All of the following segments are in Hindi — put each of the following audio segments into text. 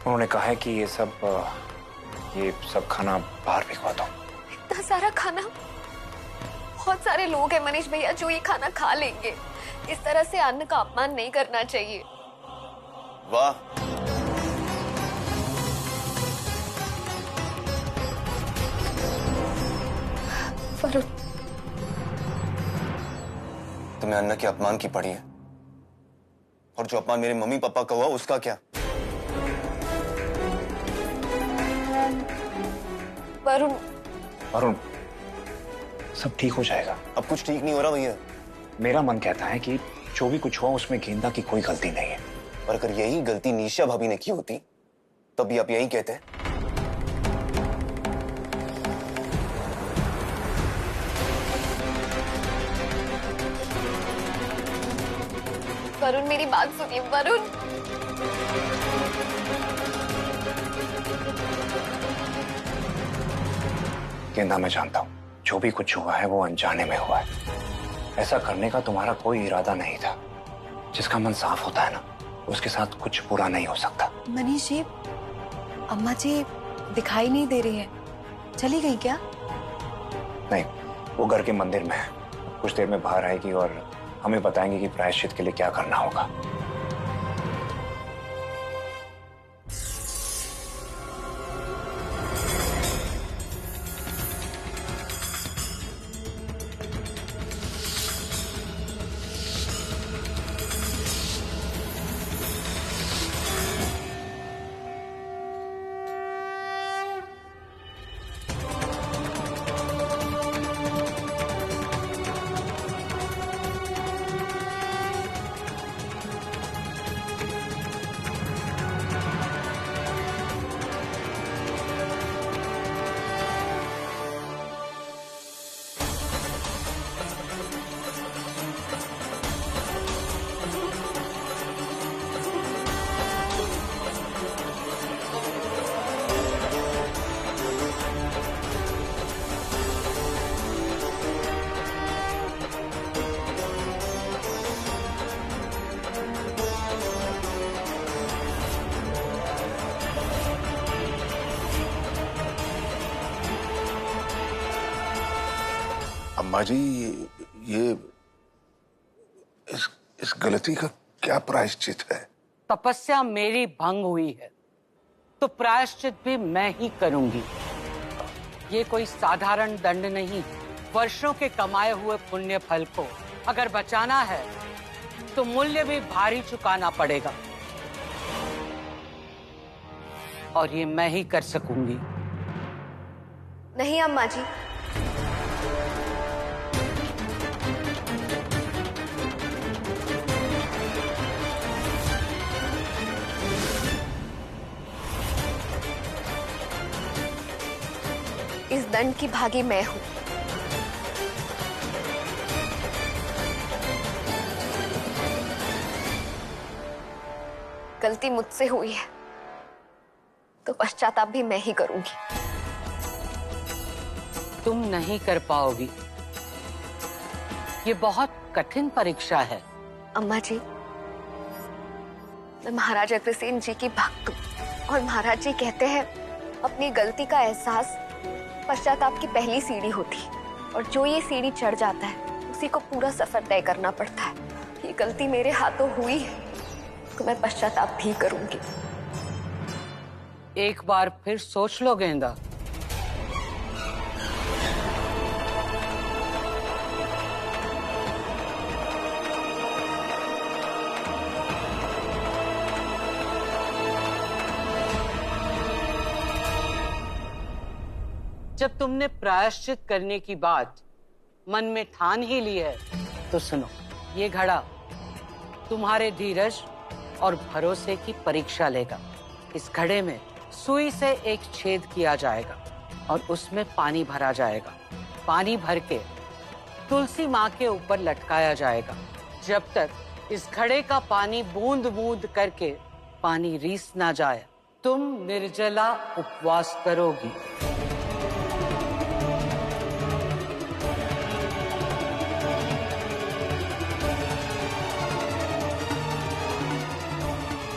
उन्होंने कहा है कि ये सब खाना बाहर भिजवा दो। इतना सारा खाना? बहुत सारे लोग हैं मनीष भैया जो ये खाना खा लेंगे। इस तरह से अन्न का अपमान नहीं करना चाहिए। वाह, वरुण, तुम्हें अन्ना के अपमान की पड़ी है, और जो अपमान मेरे मम्मी पापा का हुआ उसका क्या? वरुण, वरुण, सब ठीक हो जाएगा। अब कुछ ठीक नहीं हो रहा भैया। मेरा मन कहता है कि जो भी कुछ हुआ उसमें गेंदा की कोई गलती नहीं है। और अगर यही गलती निशा भाभी ने की होती तब भी आप यही कहते। वरुण मेरी बात सुनिए। वरुण, गेंदा, मैं जानता हूँ जो भी कुछ हुआ है वो अनजाने में हुआ है। ऐसा करने का तुम्हारा कोई इरादा नहीं था। जिसका मन साफ होता है ना, उसके साथ कुछ बुरा नहीं हो सकता। मनीष जी, अम्मा जी दिखाई नहीं दे रही है, चली गई क्या? नहीं, वो घर के मंदिर में है। कुछ देर में बाहर आएगी और हमें बताएंगे कि प्रायश्चित के लिए क्या करना होगा। अम्मा जी, ये इस गलती का क्या प्रायश्चित है? तपस्या मेरी भंग हुई है तो प्रायश्चित भी मैं ही करूंगी। ये कोई साधारण दंड नहीं। वर्षों के कमाए हुए पुण्य फल को अगर बचाना है तो मूल्य भी भारी चुकाना पड़ेगा, और ये मैं ही कर सकूंगी। नहीं अम्मा जी, इस दंड की भागी मैं हूं। गलती मुझसे हुई है तो पश्चाताप भी मैं ही करूंगी। तुम नहीं कर पाओगी। ये बहुत कठिन परीक्षा है। अम्मा जी, मैं महाराज अग्रसेन जी की भक्त हूं, और महाराज जी कहते हैं अपनी गलती का एहसास पश्चाताप की पहली सीढ़ी होती, और जो ये सीढ़ी चढ़ जाता है उसी को पूरा सफर तय करना पड़ता है। ये गलती मेरे हाथों हुई है तो मैं पश्चाताप भी करूंगी। एक बार फिर सोच लो गेंदा। जब तुमने प्रायश्चित करने की बात मन में ठान ही ली है तो सुनो, ये घड़ा तुम्हारे धीरज और भरोसे की परीक्षा लेगा। इस घड़े में सुई से एक छेद किया जाएगा और उसमें पानी भरा जाएगा। पानी भर के तुलसी माँ के ऊपर लटकाया जाएगा जब तक इस घड़े का पानी बूंद बूंद करके पानी रीस ना जाए। तुम निर्जला उपवास करोगी।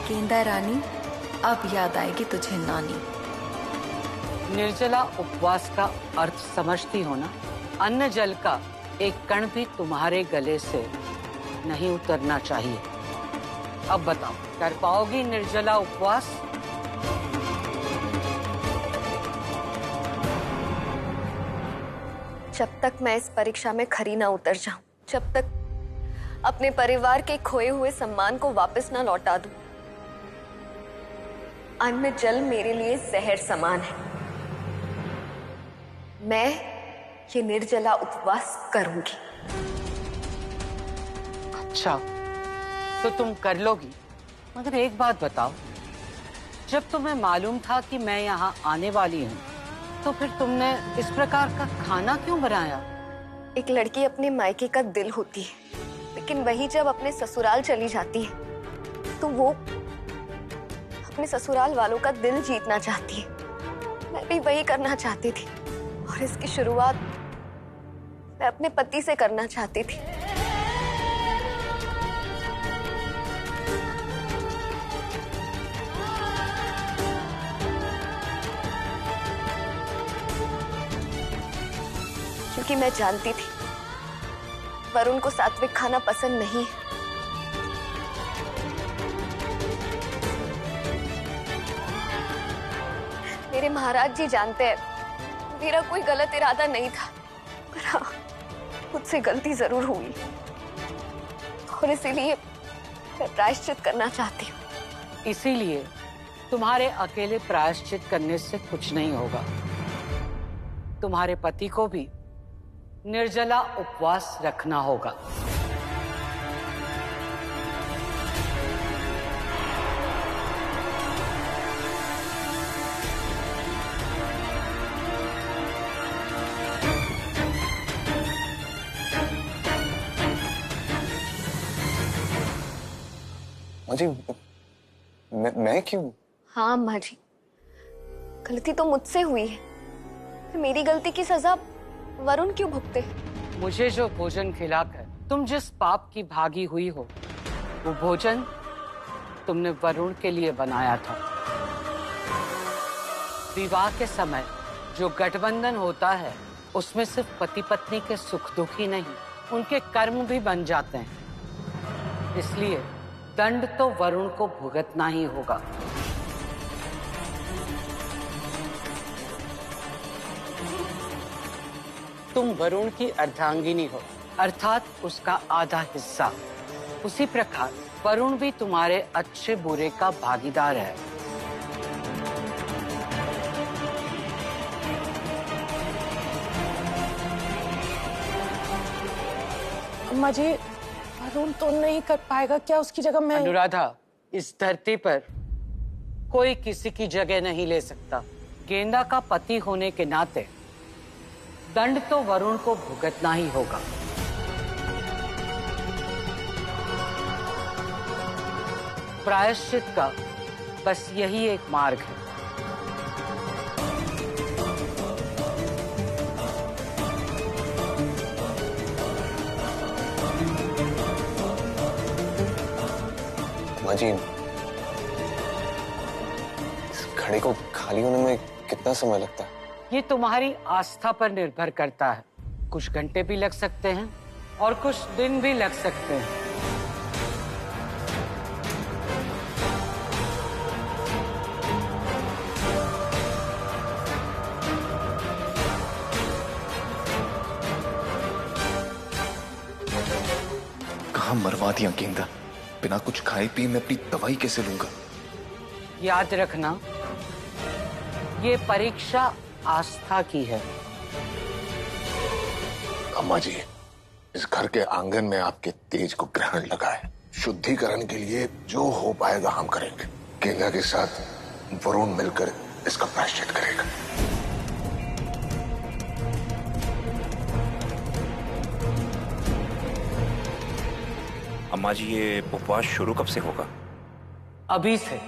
गेंदा रानी, अब याद आएगी तुझे नानी। निर्जला उपवास का अर्थ समझती हो ना? अन्न जल का एक कण भी तुम्हारे गले से नहीं उतरना चाहिए। अब बताओ, कर पाओगी निर्जला उपवास? जब तक मैं इस परीक्षा में खरी ना उतर जाऊं, जब तक अपने परिवार के खोए हुए सम्मान को वापस ना लौटा दूं, अन्न जल मेरे लिए जहर समान है। मैं ये निर्जला उपवास करूंगी। अच्छा, तो तुम कर लोगी, मगर एक बात बताओ, जब तुम्हें मालूम था कि मैं यहाँ आने वाली हूँ, तो फिर तुमने इस प्रकार का खाना क्यों बनाया? एक लड़की अपने मायके का दिल होती है, लेकिन वही जब अपने ससुराल चली जाती है तो वो अपने ससुराल वालों का दिल जीतना चाहती है। मैं भी वही करना चाहती थी और इसकी शुरुआत मैं अपने पति से करना चाहती थी। क्योंकि मैं जानती थी वरुण को सात्विक खाना पसंद नहीं है। मेरे महाराज जी जानते हैं मेरा कोई गलत इरादा नहीं था, पर हाँ, मुझसे गलती जरूर हुई और इसीलिए मैं प्रायश्चित करना चाहती हूँ। इसीलिए तुम्हारे अकेले प्रायश्चित करने से कुछ नहीं होगा। तुम्हारे पति को भी निर्जला उपवास रखना होगा। माँ जी, मैं क्यों? हाँ अम्मा जी, गलती तो मुझसे हुई है। मेरी गलती की सजा वरुण क्यों भुगते? मुझे जो भोजन खिलाकर तुम जिस पाप की भागी हुई हो, वो भोजन तुमने वरुण के लिए बनाया था। विवाह के समय जो गठबंधन होता है, उसमें सिर्फ पति पत्नी के सुख दुख ही नहीं, उनके कर्म भी बन जाते हैं। इसलिए दंड तो वरुण को भुगतना ही होगा। तुम वरुण की अर्धांगिनी हो, अर्थात उसका आधा हिस्सा। उसी प्रकार वरुण भी तुम्हारे अच्छे बुरे का भागीदार है। अम्मा जी, वरुण तो नहीं कर पाएगा, क्या उसकी जगह मैं? अनुराधा, इस धरती पर कोई किसी की जगह नहीं ले सकता। गेंदा का पति होने के नाते दंड तो वरुण को भुगतना ही होगा। प्रायश्चित का बस यही एक मार्ग है। माँ जी, इस घड़े को खाली होने में कितना समय लगता है? ये तुम्हारी आस्था पर निर्भर करता है। कुछ घंटे भी लग सकते हैं और कुछ दिन भी लग सकते हैं। कहाँ मरवा दिया गेंदा? बिना कुछ खाए पिए मैं अपनी दवाई कैसे लूंगा? याद रखना, ये परीक्षा आस्था की है। अम्मा जी, इस घर के आंगन में आपके तेज को ग्रहण लगा है। शुद्धिकरण के लिए जो हो पाएगा हम करेंगे। गेंदा के साथ वरुण मिलकर इसका प्रायश्चित करेगा। अम्मा जी, ये उपवास शुरू कब से होगा? अभी से।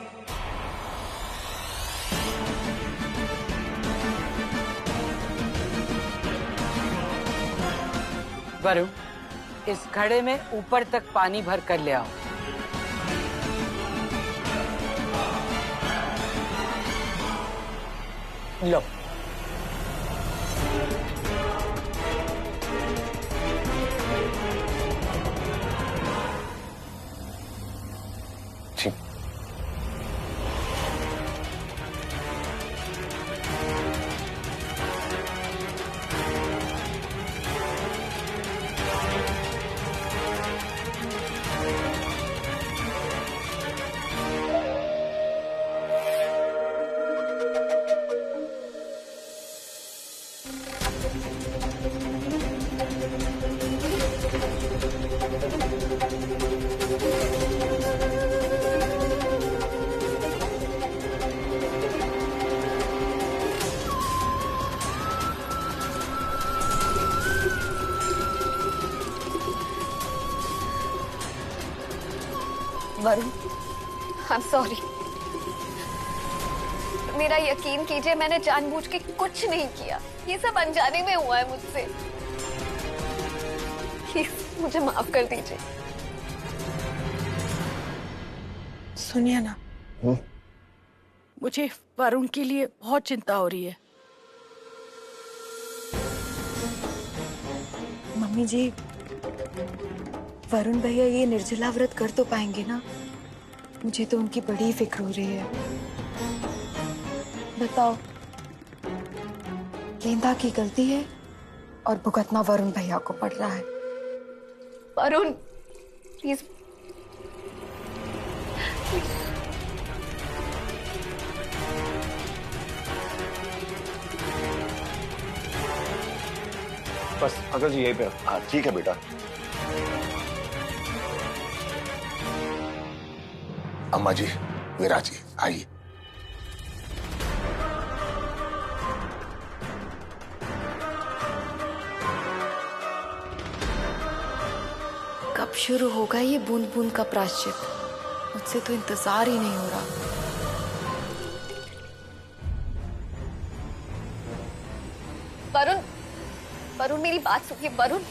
वरुण, इस घड़े में ऊपर तक पानी भर कर ले आओ। लो। जी। Varun, I am sorry. मेरा यकीन कीजिए, मैंने जानबूझ के कुछ नहीं किया। ये सब अनजाने में हुआ है मुझसे। प्लीज मुझे माफ कर दीजिए। सुनिए ना, मुझे वरुण के लिए बहुत चिंता हो रही है। मम्मी जी, वरुण भैया ये निर्जला व्रत कर तो पाएंगे ना? मुझे तो उनकी बड़ी फिक्र हो रही है। बताओ, गेंदा की गलती है और भुगतना वरुण भैया को पड़ रहा है। वरुण प्लीज, बस अगर जी यही पे। हाँ ठीक है बेटा। अम्मा जी, विराज जी, आइए। कब शुरू होगा ये बूंद बूंद का प्रायश्चित? मुझसे तो इंतजार ही नहीं हो रहा। वरुण, वरुण मेरी बात सुनिए। वरुण,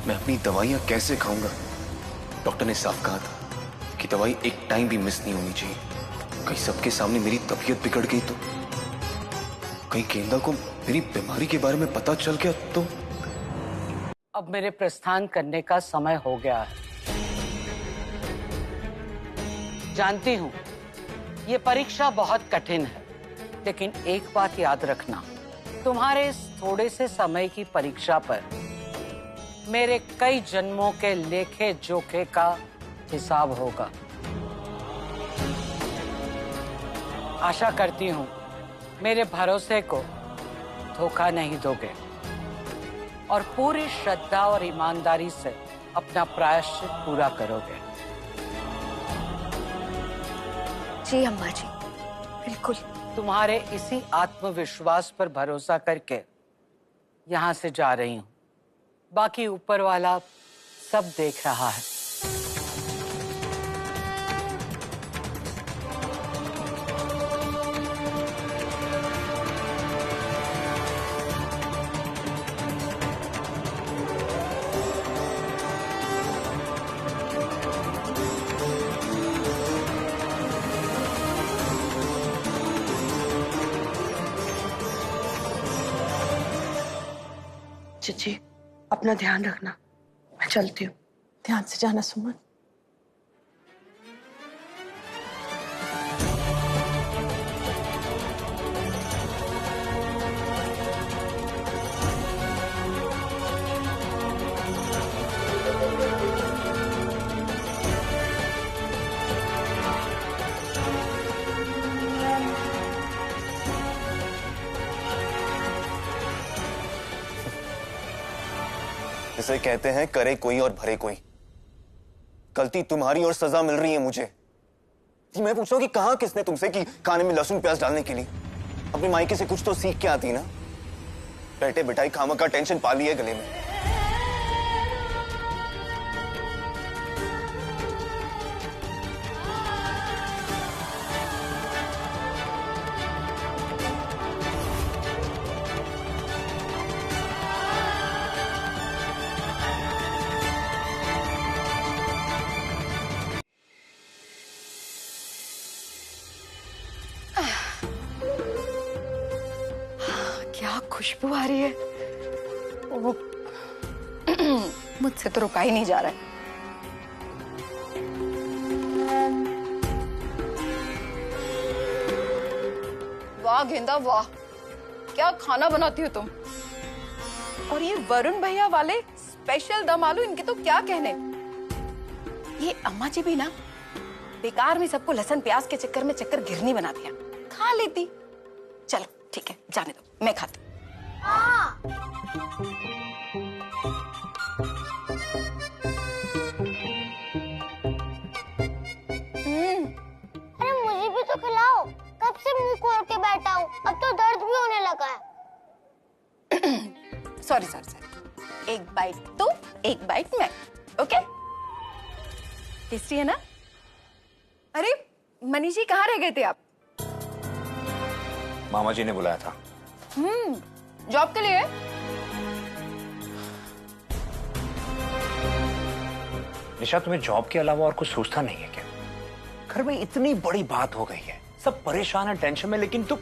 मैं अपनी दवाइयां कैसे खाऊंगा? डॉक्टर ने साफ कहा था कि दवाई एक टाइम भी मिस नहीं होनी चाहिए। कहीं सबके सामने मेरी तबीयत बिगड़ गई तो? कहीं गेंदा को मेरी बीमारी के बारे में पता चल गया तो? अब मेरे प्रस्थान करने का समय हो गया है। जानती हूं ये परीक्षा बहुत कठिन है, लेकिन एक बात याद रखना, तुम्हारे इस थोड़े से समय की परीक्षा पर मेरे कई जन्मों के लेखे जोखे का हिसाब होगा। आशा करती हूं मेरे भरोसे को धोखा नहीं दोगे और पूरी श्रद्धा और ईमानदारी से अपना प्रायश्चित पूरा करोगे। जी अम्मा जी, बिल्कुल। तुम्हारे इसी आत्मविश्वास पर भरोसा करके यहां से जा रही हूं। बाकी ऊपर वाला सब देख रहा है। चाची अपना ध्यान रखना, मैं चलती हूँ। ध्यान से जाना सुमन। इसे कहते हैं करे कोई और भरे कोई। गलती तुम्हारी और सजा मिल रही है मुझे। मैं पूछ रहा हूं कि कहा किसने तुमसे कि खाने में लहसुन प्याज डालने के लिए? अपनी मायके से कुछ तो सीख के आती ना। बैठे बिठाई खामा का टेंशन पा ली है गले में। क्या खुशबू आ रही है। मुझसे तो रुका ही नहीं जा रहा है। वाह गेंदा वाह, क्या खाना बनाती हो तुम। और ये वरुण भैया वाले स्पेशल दम आलू, इनके तो क्या कहने। ये अम्मा जी भी ना बेकार में सबको लहसुन प्याज के चक्कर में चक्कर गिरनी बना दिया। खा लेती। चलो ठीक है, जाने दो, मैं खाती। अरे मुझे भी तो खिलाओ, कब से मुंह खोल के बैठा हूँ, अब तो दर्द भी होने लगा है। सॉरी सॉरी सॉरी, एक बाइट तू एक बाइट मैं, ओके? टेस्टी है ना? अरे मनीष जी कहाँ रह गए थे आप? मामा जी ने बुलाया था। जॉब के लिए? निशा, तुम्हें जॉब के अलावा और कुछ सोचता नहीं है क्या? घर में इतनी बड़ी बात हो गई है, सब परेशान है, टेंशन में, लेकिन तुम।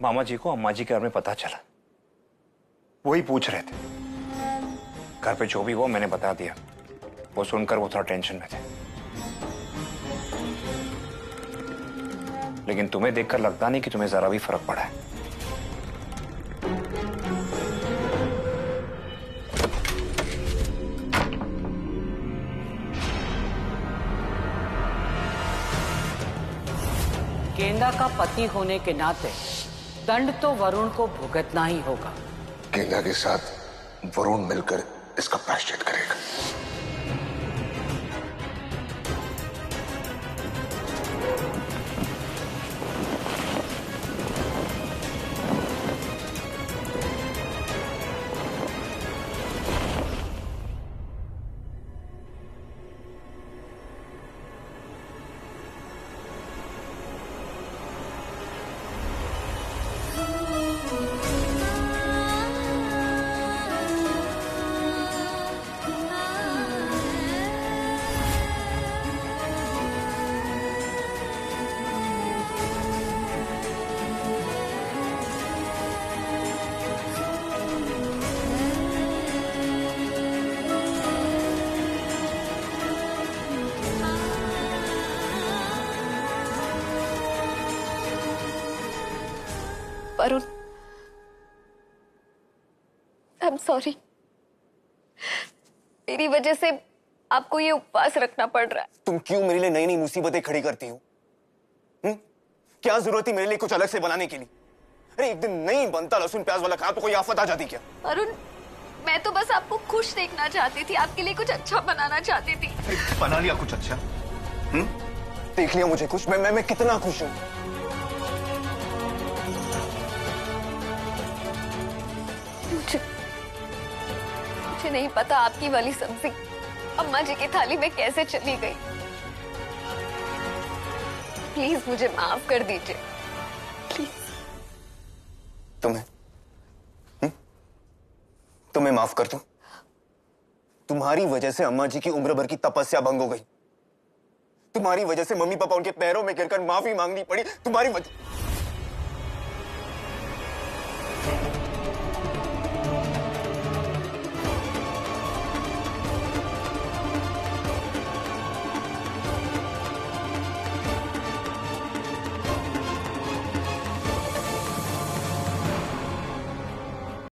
मामा जी को अम्मा जी के बारे में पता चला, वही पूछ रहे थे। घर पे जो भी हुआ मैंने बता दिया। वो सुनकर वो थोड़ा टेंशन में थे, लेकिन तुम्हें देखकर लगता नहीं कि तुम्हें जरा भी फर्क पड़ा है। गेंदा का पति होने के नाते दंड तो वरुण को भुगतना ही होगा। गेंदा के साथ वरुण मिलकर इसका प्रायश्चित करेगा। Varun, I am sorry. मेरी वजह से आपको ये उपवास रखना पड़ रहा है। तुम क्यों मेरे लिए नई नई मुसीबतें खड़ी करती हो? क्या जरूरत थी मेरे लिए कुछ अलग से बनाने की? अरे एक दिन नहीं बनता लहसुन प्याज वाला खा तो कोई आफत आ जाती क्या? वरुण, मैं तो बस आपको खुश देखना चाहती थी, आपके लिए कुछ अच्छा बनाना चाहती थी। बना लिया कुछ अच्छा? देख लिया मुझे खुश? मैं कितना खुश हूँ। मुझे नहीं पता आपकी वाली सब्जी अम्मा जी की थाली में कैसे चली गई। प्लीज मुझे माफ कर दीजिए, प्लीज। तुम्हें माफ कर दूं? तुम्हारी वजह से अम्मा जी की उम्र भर की तपस्या भंग हो गई। तुम्हारी वजह से मम्मी पापा उनके पैरों में गिरकर माफी मांगनी पड़ी। तुम्हारी वजह